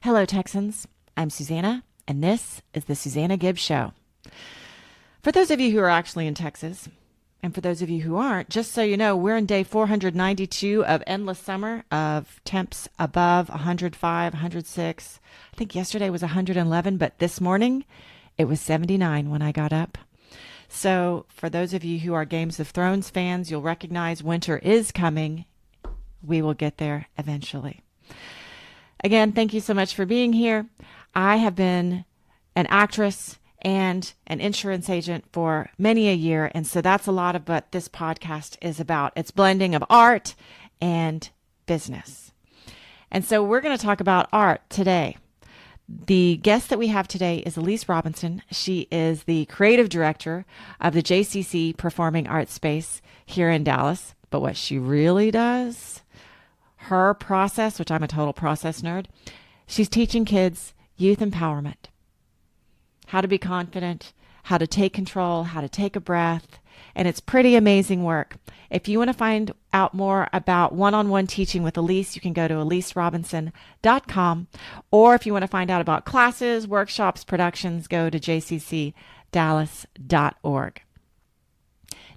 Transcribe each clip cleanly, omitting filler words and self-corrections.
Hello, Texans. I'm Susanna, and this is the Susanna Gibbs Show. For those of you who are actually in Texas, and for those of you who aren't, just so you know, we're in day 492 of endless summer of temps above 105, 106. I think yesterday was 111, but this morning it was 79 when I got up. So for those of you who are Games of Thrones fans, you'll recognize winter is coming. We will get there eventually. Again, thank you so much for being here. I have been an actress and an insurance agent for many a year, and so that's a lot of what this podcast is about. It's blending of art and business. And so we're going to talk about art today. The guest that we have today is Alise Robinson. She is the creative director of the JCC Performing Arts Space here in Dallas. But what she really does, her process, which I'm a total process nerd, she's teaching kids youth empowerment, how to be confident, how to take control, how to take a breath, and it's pretty amazing work. If you want to find out more about one-on-one teaching with Alise, you can go to aliserobinson.com, or if you want to find out about classes, workshops, productions, go to jccdallas.org.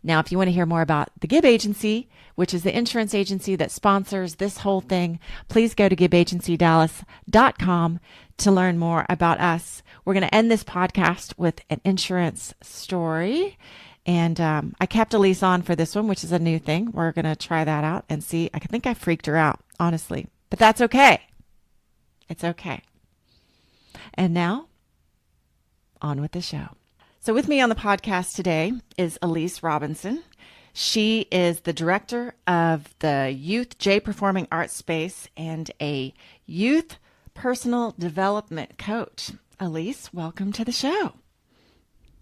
Now, if you want to hear more about the Gibb Agency, which is the insurance agency that sponsors this whole thing, please go to gibagencydallas.com to learn more about us. We're going to end this podcast with an insurance story. And I kept Alise on for this one, which is a new thing. We're going to try that out and see. I think I freaked her out, honestly. But that's okay. It's okay. And now, on with the show. So with me on the podcast today is Alise Robinson. She is the director of the Youth J Performing Arts Space and a youth personal development coach. Alise, welcome to the show.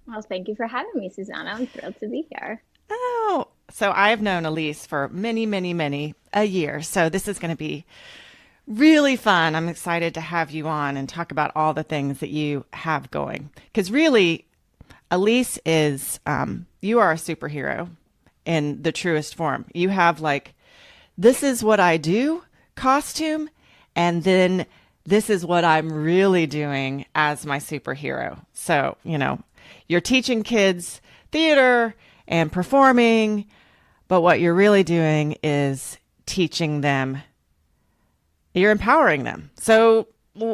Well, thank you for having me, Susanna. I'm thrilled to be here. Oh, so I've known Alise for many a year. So this is going to be really fun. I'm excited to have you on and talk about all the things that you have going. Because really, Alise is, you are a superhero in the truest form. You have like, this is what I do costume, and then this is what I'm really doing as my superhero. So, you know, you're teaching kids theater and performing, but what you're really doing is teaching them, you're empowering them. So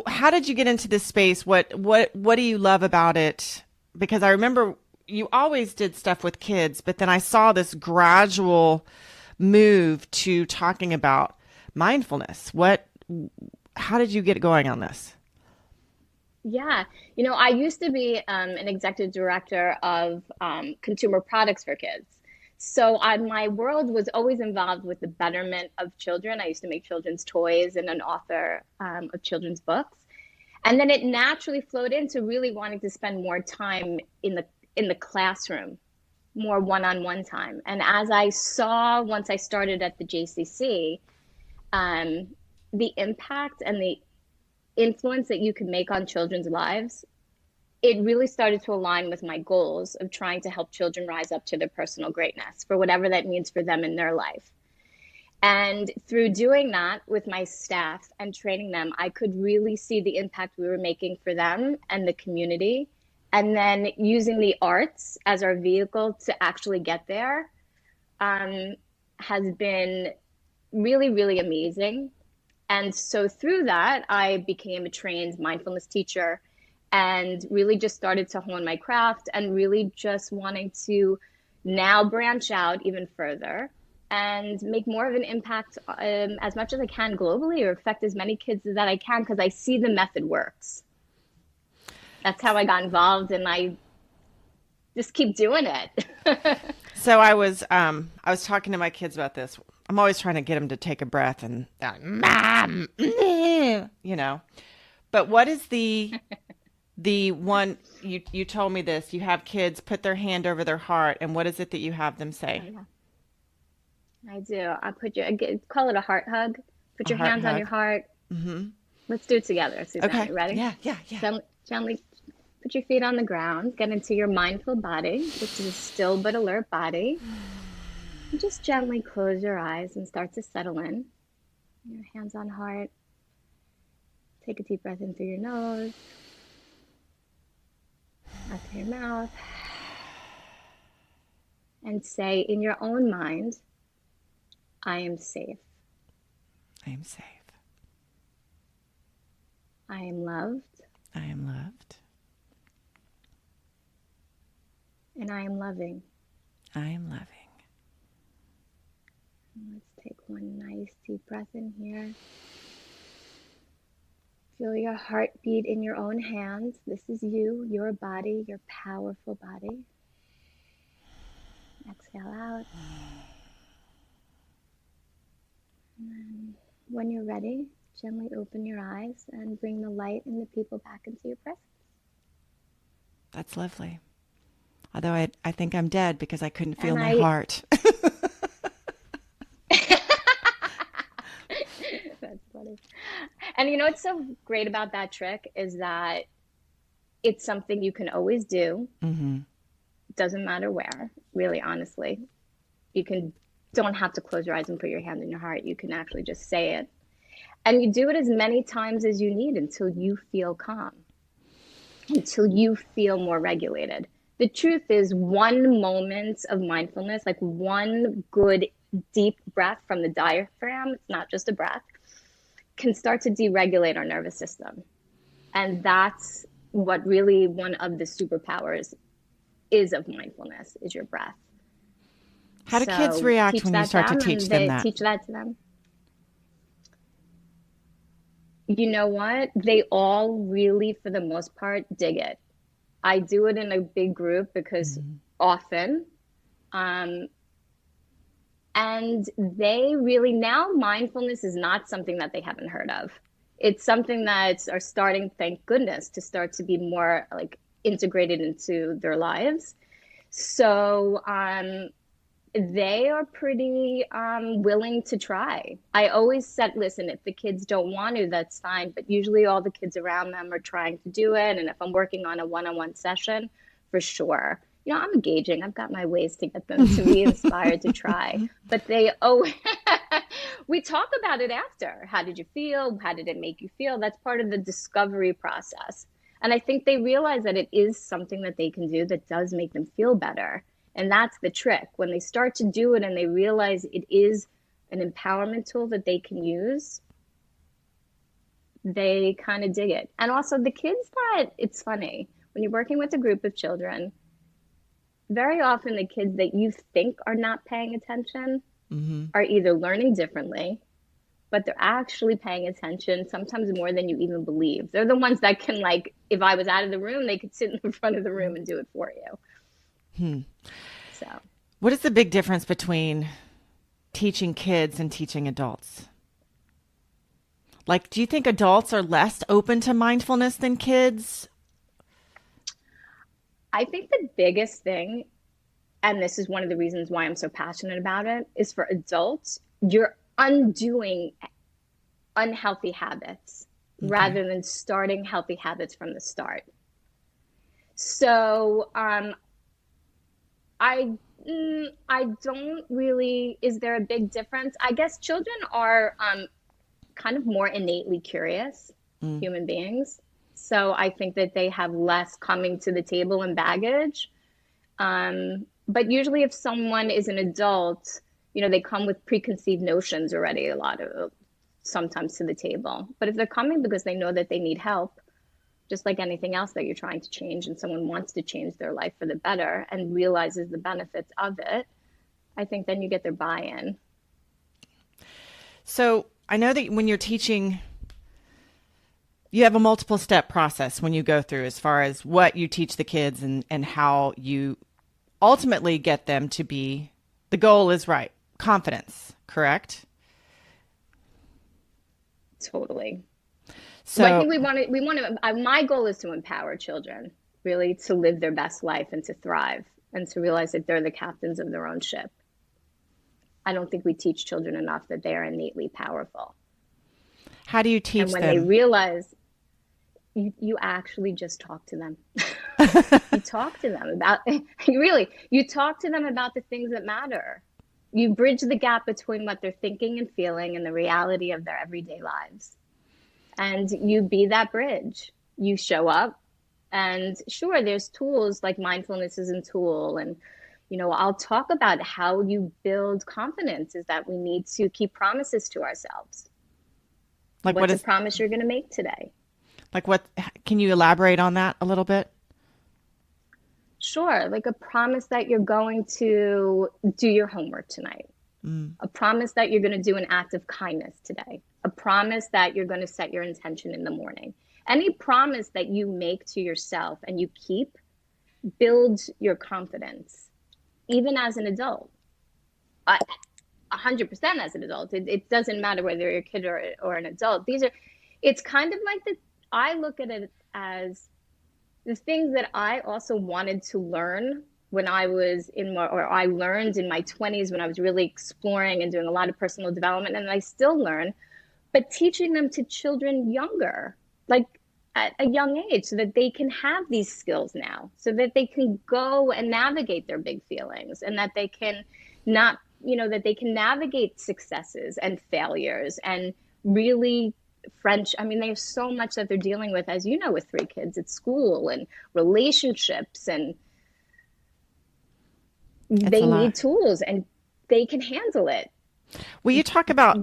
how did you get into this space? What do you love about it? Because I remember you always did stuff with kids, but then I saw this gradual move to talking about mindfulness. How did you get going on this? Yeah, I used to be an executive director of consumer products for kids. So my world was always involved with the betterment of children. I used to make children's toys and an author of children's books. And then it naturally flowed into really wanting to spend more time in the classroom, more one-on-one time. And as I saw once I started at the JCC, the impact and the influence that you can make on children's lives, it really started to align with my goals of trying to help children rise up to their personal greatness for whatever that means for them in their life. And through doing that with my staff and training them, I could really see the impact we were making for them and the community. And then using the arts as our vehicle to actually get there has been really amazing. And so through that, I became a trained mindfulness teacher and really just started to hone my craft and really just wanting to now branch out even further and make more of an impact as much as I can globally, or affect as many kids that I can, because I see the method works. That's how I got involved, and I just keep doing it. So I was talking to my kids about this. I'm always trying to get them to take a breath and, mom, you know. But what is the one you told me this? You have kids put their hand over their heart, and what is it that you have them say? I do. Call it a heart hug. Put A your heart hands on hug. your heart. Mm-hmm. Let's do it together, Suzanne. Okay. You ready? Yeah. Gently put your feet on the ground. Get into your mindful body, which is a still but alert body. And just gently close your eyes and start to settle in. Your hands on heart. Take a deep breath in through your nose, out through your mouth, and say in your own mind, I am safe. I am safe. I am loved. I am loved. And I am loving. I am loving. Let's take one nice deep breath in here. Feel your heartbeat in your own hands. This is you, your body, your powerful body. Exhale out. And then when you're ready, gently open your eyes and bring the light and the people back into your presence. That's lovely. Although I think I'm dead because I couldn't feel And my heart. That's funny. And you know what's so great about that trick is that it's something you can always do. Mm-hmm. Doesn't matter where, really, honestly. Don't have to close your eyes and put your hand in your heart. You can actually just say it. And you do it as many times as you need until you feel calm, until you feel more regulated. The truth is, one moment of mindfulness, like one good deep breath from the diaphragm, it's not just a breath, can start to deregulate our nervous system. And that's what really one of the superpowers is of mindfulness, is your breath. How do kids react when you start to teach them that? Teach that to them. You know what? They all really, for the most part, dig it. I do it in a big group because often, and they really, now mindfulness is not something that they haven't heard of. It's something that are starting, thank goodness, to start to be more like integrated into their lives. So they are pretty willing to try. I always said, listen, if the kids don't want to, that's fine. But usually all the kids around them are trying to do it. And if I'm working on a one-on-one session, for sure. You know, I'm engaging. I've got my ways to get them to be inspired to try. But we talk about it after. How did you feel? How did it make you feel? That's part of the discovery process. And I think they realize that it is something that they can do that does make them feel better. And that's the trick. When they start to do it and they realize it is an empowerment tool that they can use, they kind of dig it. And also the kids it's funny, when you're working with a group of children, very often the kids that you think are not paying attention are either learning differently, but they're actually paying attention, sometimes more than you even believe. They're the ones that can, like, if I was out of the room, they could sit in the front of the room and do it for you. So, what is the big difference between teaching kids and teaching adults? Like, do you think adults are less open to mindfulness than kids? I think the biggest thing, and this is one of the reasons why I'm so passionate about it, is for adults, you're undoing unhealthy habits rather than starting healthy habits from the start. So, I don't really, is there a big difference? I guess children are kind of more innately curious human beings. So I think that they have less coming to the table and baggage. But usually if someone is an adult, you know, they come with preconceived notions already sometimes to the table. But if they're coming because they know that they need help, just like anything else that you're trying to change, and someone wants to change their life for the better and realizes the benefits of it, I think then you get their buy-in. So I know that when you're teaching, you have a multiple step process when you go through as far as what you teach the kids and how you ultimately get them to be, the goal is right, confidence, correct? Totally. So I think we want to, my goal is to empower children really to live their best life and to thrive and to realize that they're the captains of their own ship. I don't think we teach children enough that they are innately powerful. How do you teach them? And when they realize, you actually just talk to them. You talk to them about, you talk to them about the things that matter. You bridge the gap between what they're thinking and feeling and the reality of their everyday lives. and you be that bridge. You show up, and sure, there's tools like mindfulness is a tool, and I'll talk about how you build confidence is that we need to keep promises to ourselves. Like what What's a is promise you're going to make today? like what can you elaborate on that a little bit? Sure, like a promise that you're going to do your homework tonight. Mm. A promise that you're going to do an act of kindness today. A promise that you're going to set your intention in the morning. Any promise that you make to yourself and you keep builds your confidence, even as an adult. 100% as an adult. It doesn't matter whether you're a kid or an adult. It's kind of like I look at it as the things that I also wanted to learn when I was or I learned in my 20s when I was really exploring and doing a lot of personal development, and I still learn, but teaching them to children younger, like at a young age, so that they can have these skills now, so that they can go and navigate their big feelings, and that they can not, that they can navigate successes and failures and really French. I mean, there's so much that they're dealing with, as you know, with three kids at school and relationships, and It's they a lot. need tools and they can handle it. Will you talk about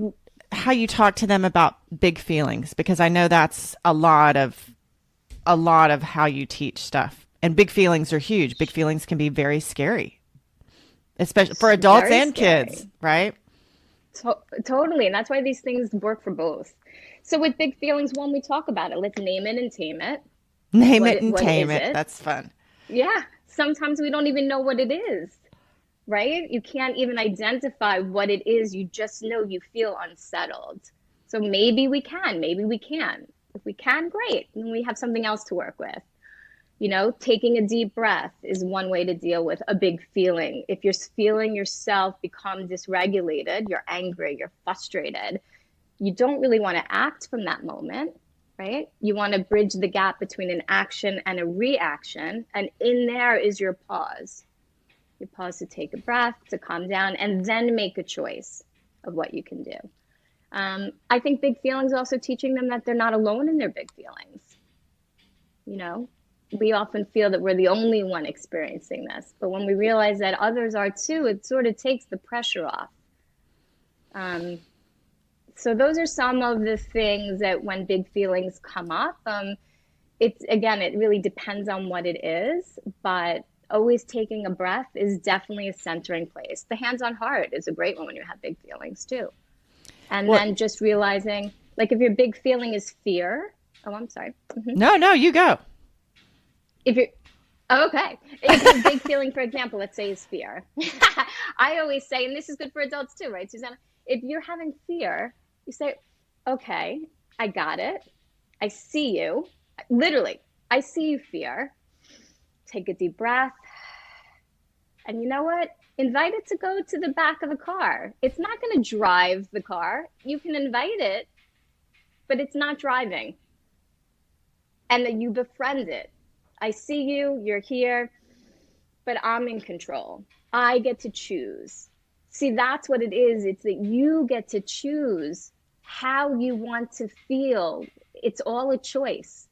how you talk to them about big feelings? Because I know that's a lot of how you teach stuff. And big feelings are huge. Big feelings can be very scary, especially for adults Very and kids, scary. right? Totally. And that's why these things work for both. So with big feelings, when we talk about it, let's name it and tame it. Name it and What tame is it. it? That's fun. Yeah. Sometimes we don't even know what it is, right? You can't even identify what it is. You just know you feel unsettled. So maybe we can. If we can, great. Then we have something else to work with. Taking a deep breath is one way to deal with a big feeling. If you're feeling yourself become dysregulated, you're angry, you're frustrated, you don't really want to act from that moment, right? You want to bridge the gap between an action and a reaction. And in there is your pause. You pause to take a breath, to calm down, and then make a choice of what you can do. I think big feelings also teaching them that they're not alone in their big feelings. You know, we often feel that we're the only one experiencing this, but when we realize that others are too, it sort of takes the pressure off. Um, so those are some of the things that when big feelings come up, it really depends on what it is, but always taking a breath is definitely a centering place. The hands on heart is a great one when you have big feelings too. And Well, then just realizing, like if your big feeling is fear, oh, I'm sorry. no, no, you go. If you're, oh, okay. If your big feeling, for example, let's say is fear. I always say, and this is good for adults too, right, Susanna? If you're having fear, you say, okay, I got it. I see you. Literally, I see you, fear. Take a deep breath. And you know what? Invite it to go to the back of the car. It's not going to drive the car. You can invite it, but it's not driving. And then you befriend it. I see you, you're here, but I'm in control. I get to choose. See, that's what it is. It's that you get to choose how you want to feel. It's all a choice.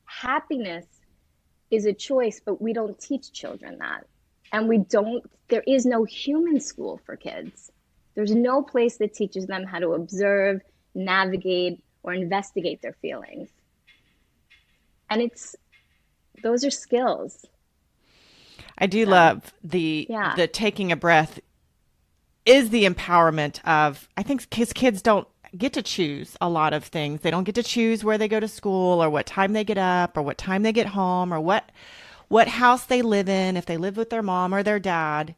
Happiness is a choice, but we don't teach children that. And there is no human school for kids. There's no place that teaches them how to observe, navigate, or investigate their feelings. And those are skills. I do So, love the yeah. the taking a breath is the empowerment of, I think, because kids don't get to choose a lot of things. They don't get to choose where they go to school or what time they get up or what time they get home or what house they live in, if they live with their mom or their dad.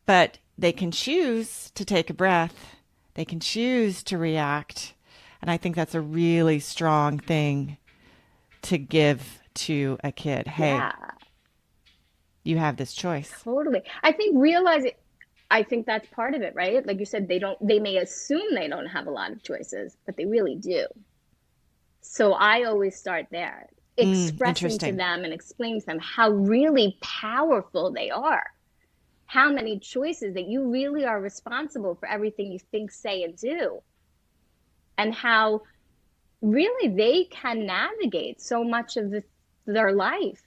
But they can choose to take a breath. They can choose to react. And I think that's a really strong thing to give to a kid. Hey, Yeah, you have this choice. totally. I think that's part of it, right? Like you said, they may assume they don't have a lot of choices, but they really do. So I always start there, expressing to Interesting. them and explaining to them how really powerful they are, how many choices that you really are responsible for everything you think, say, and do, and how really they can navigate so much of their life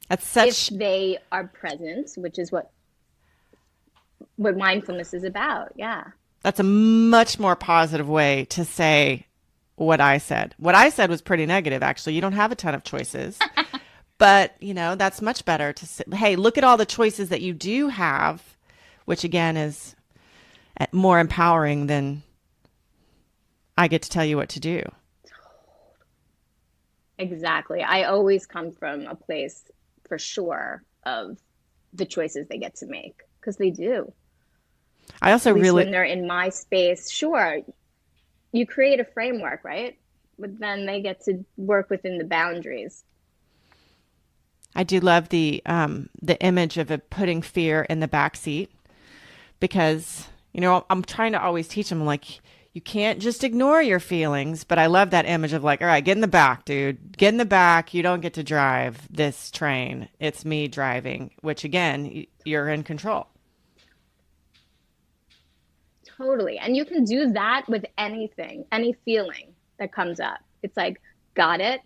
That's if such they are present, which is what mindfulness is about. Yeah. that's a much more positive way to say what I said. What I said was pretty negative, actually. You don't have a ton of choices. But, that's much better to say, hey, look at all the choices that you do have, which again is more empowering than I get to tell you what to do. Exactly. I always come from a place for sure of the choices they get to make because they do. I also At least really, when they're in my space, sure, you create a framework, right? But then they get to work within the boundaries. I do love the image of putting fear in the back seat because, I'm trying to always teach them like, you can't just ignore your feelings. But I love that image of like, all right, get in the back, dude. Get in the back. You don't get to drive this train. It's me driving, which again, you're in control. Totally. And you can do that with anything, any feeling that comes up. It's like, got it.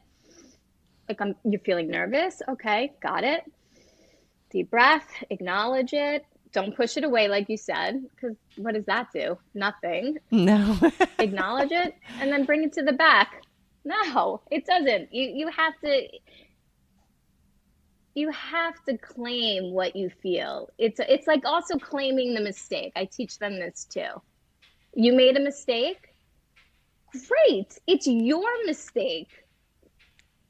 Like you're feeling nervous. Okay, got it. Deep breath, acknowledge it. Don't push it away, like you said, because what does that do? Nothing. No. Acknowledge it and then bring it to the back. No, it doesn't. You have to claim what you feel. It's like also claiming the mistake. I teach them this too. You made a mistake? Great. It's your mistake.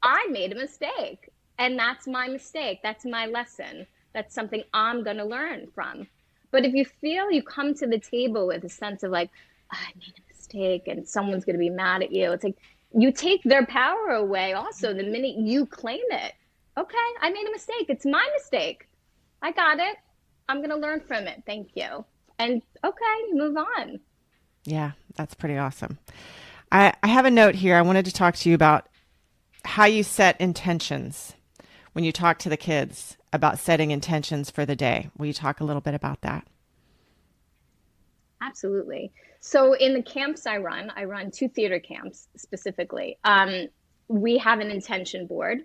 I made a mistake. And that's my mistake. That's my lesson. That's something I'm going to learn from. But if you feel you come to the table with a sense of like, oh, I made a mistake and someone's going to be mad at you, it's like you take their power away also the minute you claim it. Okay, I made a mistake. It's my mistake. I got it. I'm going to learn from it. Thank you. And okay, move on. Yeah, that's pretty awesome. I have a note here. I wanted to talk to you about how you set intentions when you talk to the kids about setting intentions for the day. Will you talk a little bit about that? Absolutely. So in the camps I run two theater camps specifically. We have an intention board,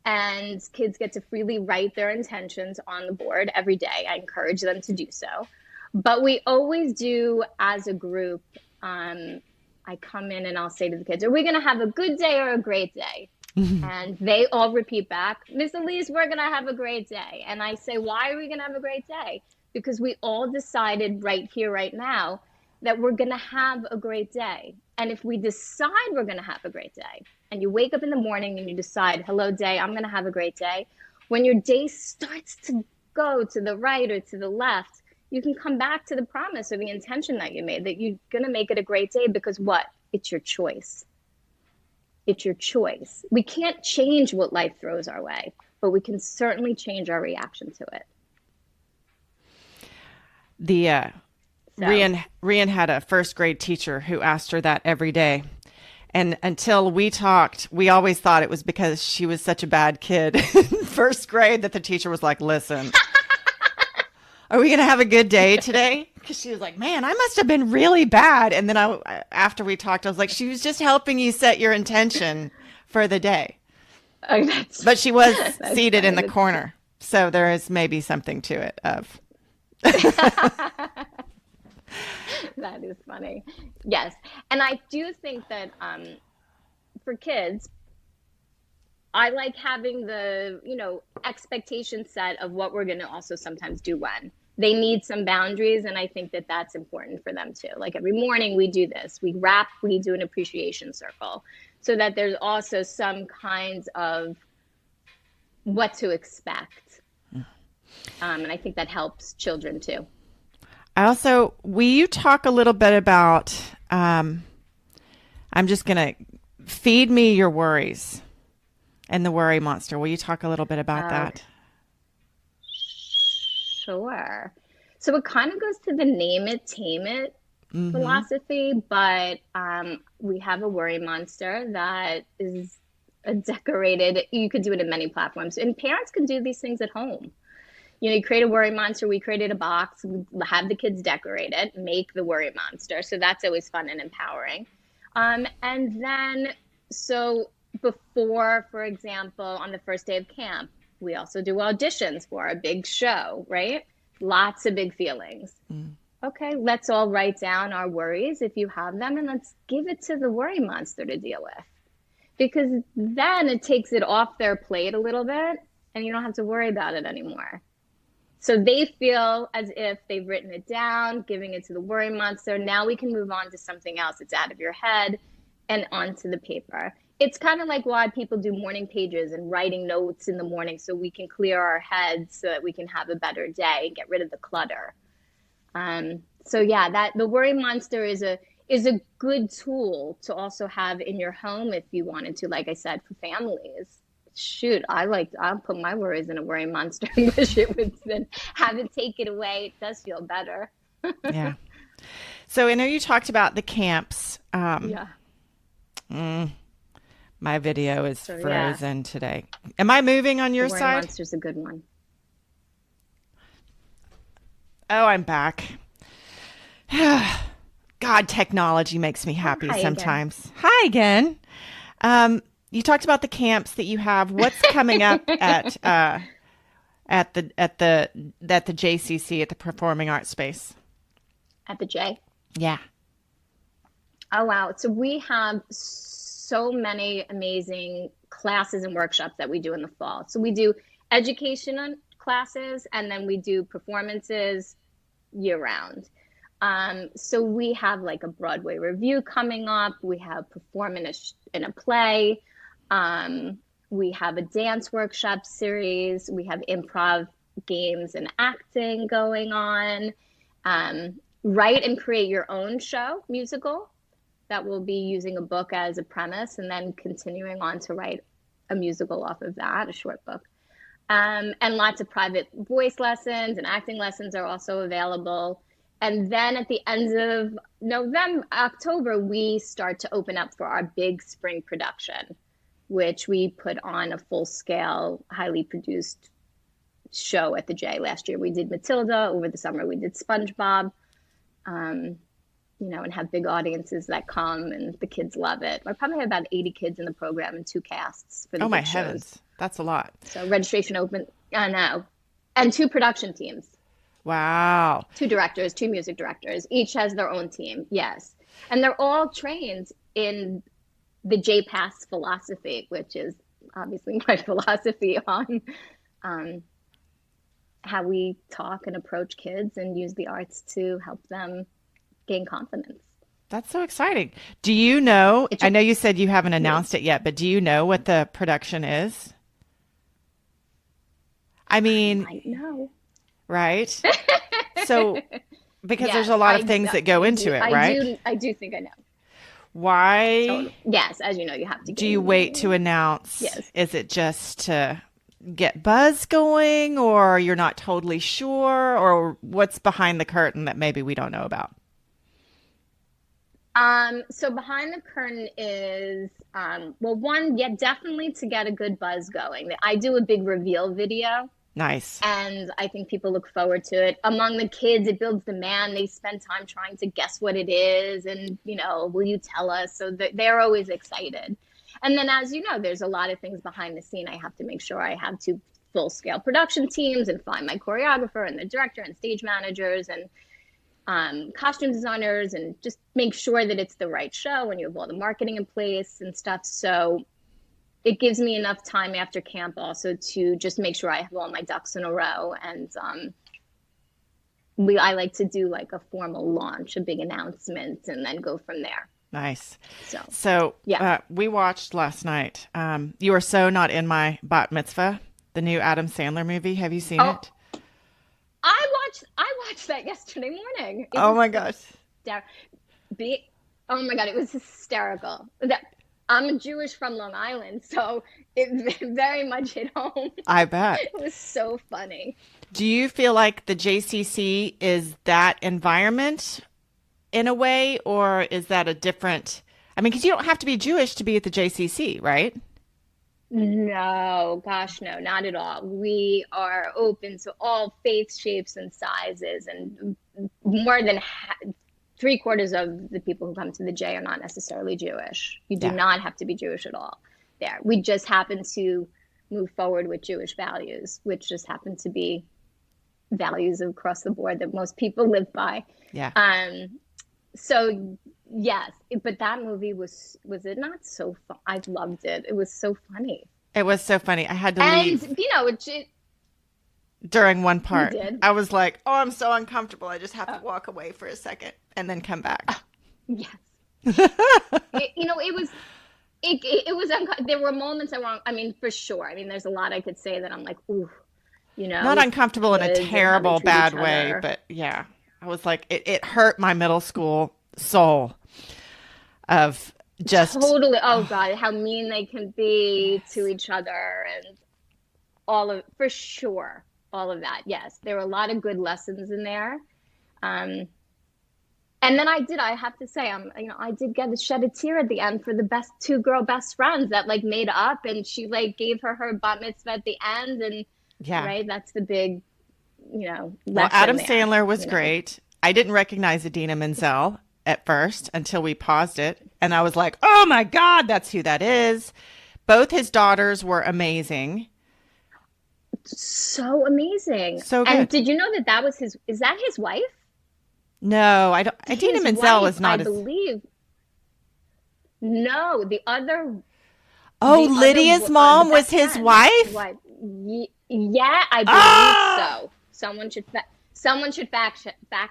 and kids get to freely write their intentions on the board every day. I encourage them to do so. But we always do as a group. I come in and I'll say to the kids, are we going to have a good day or a great day? And they all repeat back, Miss Alise, we're going to have a great day. And I say, why are we going to have a great day? Because we all decided right here, right now, that we're going to have a great day. And if we decide we're going to have a great day, and you wake up in the morning and you decide, hello, day, I'm going to have a great day, when your day starts to go to the right or to the left, you can come back to the promise or the intention that you made that you're going to make it a great day because what? It's your choice. It's your choice. We can't change what life throws our way, but we can certainly change our reaction to it. The So, Rian had a first grade teacher who asked her that every day. And until we talked, we always thought it was because she was such a bad kid in first grade that the teacher was like, listen, are we going to have a good day today? Because she was like, man, I must have been really bad. And then after we talked, I was like, she was just helping you set your intention for the day. oh, But she was that's seated in funny. the corner. So there is maybe something to it of, That is funny. Yes. And I do think that for kids, I like having the, expectation set of what we're going to also sometimes do when. They need some boundaries, and I think that that's important for them too. Like every morning we do this. We do an appreciation circle so that there's also some kinds of what to expect. And I think that helps children too. will you talk a little bit about, I'm just going to feed me your worries and the worry monster. Will you talk a little bit about that? Sure. So it kind of goes to the name it, tame it philosophy, but we have a worry monster that is a decorated, you could do it in many platforms. And parents can do these things at home. You create a worry monster. We created a box, have the kids decorate it, make the worry monster. So that's always fun and empowering. And then, so before, for example, on the first day of camp, we also do auditions for a big show, right? Lots of big feelings. Mm. Okay, let's all write down our worries if you have them, and let's give it to the worry monster to deal with. Because then it takes it off their plate a little bit, and you don't have to worry about it anymore. So they feel as if they've written it down, giving it to the worry monster. Now we can move on to something else. It's out of your head and onto the paper. It's kind of like why people do morning pages and writing notes in the morning so we can clear our heads so that we can have a better day and get rid of the clutter. So yeah, that the worry monster is a good tool to also have in your home if you wanted to, like I said, for families. Shoot, I'll put my worries in a worry monster and wish it would then have it take it away. It does feel better. Yeah. So I know you talked about the camps. Yeah. My video is So yeah, frozen today. Am I moving on the your worry side? monster's a good one. Oh, I'm back. God, technology makes me Oh, happy hi again. sometimes. Hi again. You talked about the camps that you have. What's coming up at the JCC at the Performing Arts Space? At the J. Yeah. Oh, wow. So we have so many amazing classes and workshops that we do in the fall. So we do education classes and then we do performances year round. So we have like a Broadway review coming up. We have perform in a play. We have a dance workshop series. We have improv games and acting going on. Write and create your own show, musical, that will be using a book as a premise and then continuing on to write a musical off of that, a short book. And lots of private voice lessons and acting lessons are also available. And then at the end of October, we start to open up for our big spring production, which we put on a full scale, highly produced show at the J. Last year we did Matilda. Over the summer we did SpongeBob. And have big audiences that come and the kids love it. I probably have about 80 kids in the program and two casts for the Oh my big shows. heavens. That's a lot. So registration open, I know. And two production teams, Wow. two directors, two music directors. Each has their own team, yes. And they're all trained in the JPass philosophy, which is obviously my philosophy on how we talk and approach kids and use the arts to help them gain confidence. That's so exciting. Do you know, It's I know you said you haven't yeah. announced it yet, but do you know what the production is? I I mean, might know. right? So, because there's Yes, a lot of things that go into it, right? I do think I know. Why Totally. Yes, as you know, you have to do get you in wait to the announce? yes. Is it just to get buzz going, or you're not totally sure, or what's behind the curtain that maybe we don't know about? So behind the curtain is, well, one, yeah, definitely to get a good buzz going. I do a big reveal video, Nice. and I think people look forward to it. Among the kids, it builds demand. They spend time trying to guess what it is, and will you tell us? So they're always excited. And then, as you know, there's a lot of things behind the scene. I have to make sure I have two full-scale production teams and find my choreographer and the director and stage managers and costume designers and just make sure that it's the right show and you have all the marketing in place and stuff. So it gives me enough time after camp also to just make sure I have all my ducks in a row. And I like to do like a formal launch, a big announcement, and then go from there. Nice. So So, yeah. we watched last night. You are so not in my bat mitzvah, the new Adam Sandler movie. Have you seen Oh, it? I watched that yesterday morning. It Oh was my gosh. hysterical. Oh my God, it was hysterical. I'm Jewish from Long Island, so it very much hit home. I bet. It was so funny. Do you feel like the JCC is that environment in a way, or is that a different? I mean, because you don't have to be Jewish to be at the JCC, right? No, gosh, no, not at all. We are open to all faiths, shapes, and sizes, and more than 3/4 of the people who come to the J are not necessarily Jewish. You do Yeah. not have to be Jewish at all there. We just happen to move forward with Jewish values, which just happen to be values across the board that most people live by. Yeah. So yes, but that movie was it not so fun? I loved it. It was so funny. It was so funny. I had to And leave during one you part. did. I was like, oh, I'm so uncomfortable. I just have to walk away for a second and then come back. Yes. It was there were moments I mean, for sure. I mean, there's a lot I could say that I'm like, ooh, Not uncomfortable in a kids and how they terrible, treat bad each way, other. but yeah, I was like, it hurt my middle school soul of just, Totally. Oh God, how mean they can be to each other and for sure, all of that. Yes, there were a lot of good lessons in there. Um, and then I have to say, I did shed a tear at the end for the two girl best friends that like made up, and she like gave her bat mitzvah at the end, and yeah. right, that's the big, Well, lesson Adam there. Sandler was great. I didn't recognize Idina Menzel at first until we paused it. And I was like, oh my God, that's who that is. Both his daughters were amazing. So amazing. So good. And did you know that was is that his wife? No, I don't. Idina His Menzel wife, was not I believe. No, Oh, Lydia's mom was his friend. wife? Yeah, I believe so. Someone should fact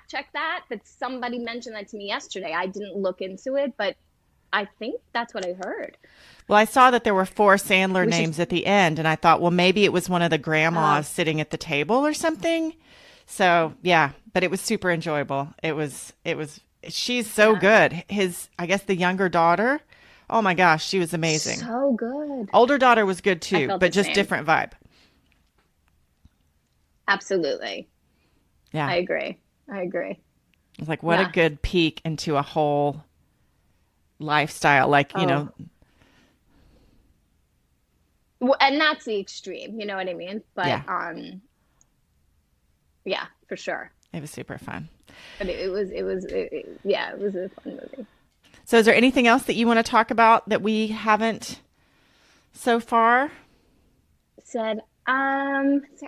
check that. But somebody mentioned that to me yesterday. I didn't look into it, but I think that's what I heard. Well, I saw that there were 4 Sandler names at the end, and I thought, well, maybe it was one of the grandmas sitting at the table or something. So, yeah, but it was super enjoyable. She's so good. I guess the younger daughter, oh my gosh, she was amazing. So good. Older daughter was good too, felt but the just same. different vibe. Absolutely. Yeah. I agree. It's like, what a Yeah. good peek into a whole lifestyle. Like, Well, and that's the extreme, you know what I mean? But Yeah. yeah, for sure. It was super fun. But it was a fun movie. So is there anything else that you want to talk about that we haven't so far? Is there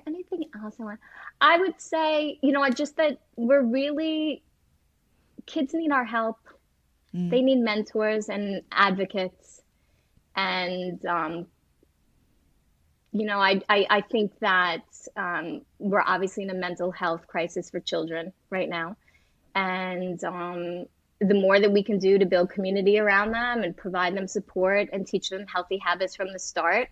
anything else I would say, just that kids need our help. They need mentors and advocates. And, I think that we're obviously in a mental health crisis for children right now. And the more that we can do to build community around them and provide them support and teach them healthy habits from the start,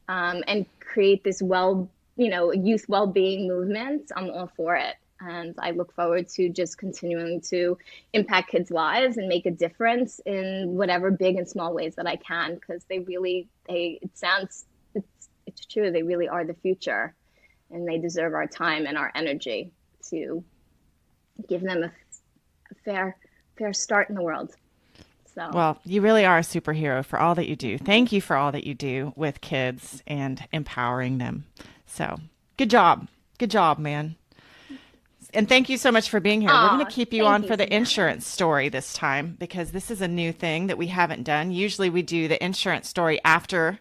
and create this youth well-being movement, I'm all for it. And I look forward to just continuing to impact kids' lives and make a difference in whatever big and small ways that I can, because it's true. They really are the future, and they deserve our time and our energy to give them a fair start in the world. So, Well, you really are a superhero for all that you do. Thank you for all that you do with kids and empowering them. So good job. Good job, man. And thank you so much for being here. We're going to keep you on for the insurance story this time, because this is a new thing that we haven't done. Usually we do the insurance story after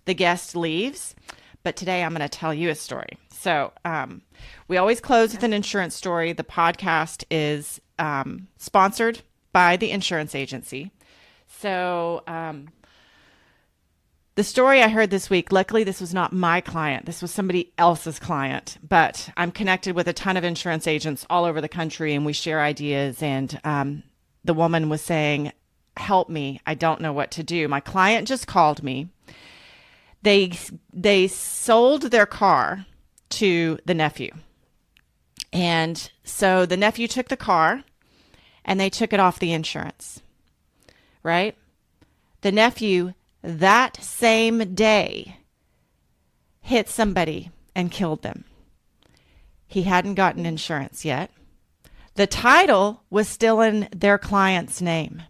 the guest leaves, but today I'm going to tell you a story. So we always close with an insurance story. The podcast is sponsored by the insurance agency. So the story I heard this week, luckily this was not my client. This was somebody else's client, but I'm connected with a ton of insurance agents all over the country, and we share ideas. And the woman was saying, help me. I don't know what to do. My client just called me. They sold their car to the nephew. And so the nephew took the car and they took it off the insurance, right? The nephew that same day hit somebody and killed them. He hadn't gotten insurance yet. The title was still in their client's name.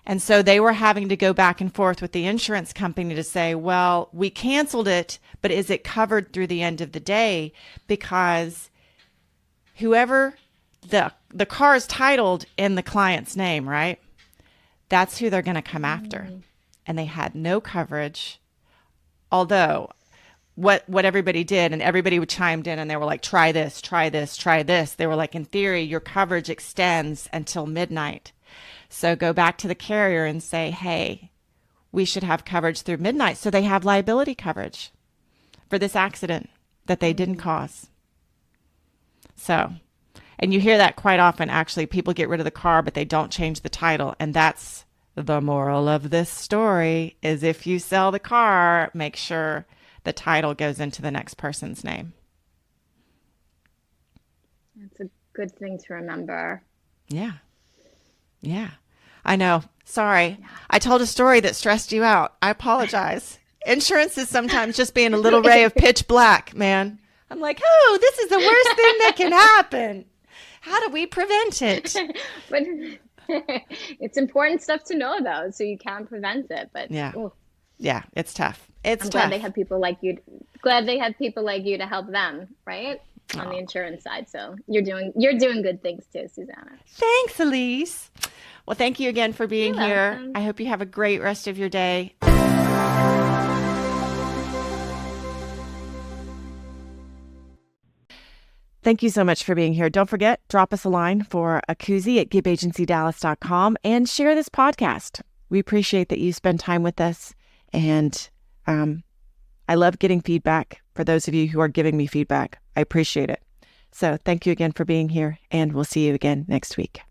And so they were having to go back and forth with the insurance company to say, well, we canceled it, but is it covered through the end of the day? Because whoever the the car is titled in the client's name, right? That's who they're going to come after. And they had no coverage. Although what everybody did, and everybody would chimed in and they were like, try this, try this, try this. They were like, in theory, your coverage extends until midnight. So go back to the carrier and say, hey, we should have coverage through midnight. So they have liability coverage for this accident that they didn't cause. So, and you hear that quite often. Actually, people get rid of the car, but they don't change the title. And that's the moral of this story, is if you sell the car, make sure the title goes into the next person's name. That's a good thing to remember. Yeah. Yeah. I know. Sorry. Yeah. I told a story that stressed you out. I apologize. Insurance is sometimes just being a little ray of pitch black, man. I'm like, oh, this is the worst thing that can happen. How do we prevent it? But it's important stuff to know, though, so you can prevent it. But yeah, ooh. Yeah, it's tough. It's I'm tough. glad they have people like you. Glad they have people like you to help them, right? On the insurance side. So you're doing good things too, Susanna. Thanks, Alise. Well, thank you again for being here. Welcome. I hope you have a great rest of your day. Thank you so much for being here. Don't forget, drop us a line for a koozie at gibagencydallas.com and share this podcast. We appreciate that you spend time with us. And I love getting feedback. For those of you who are giving me feedback, I appreciate it. So thank you again for being here, and we'll see you again next week.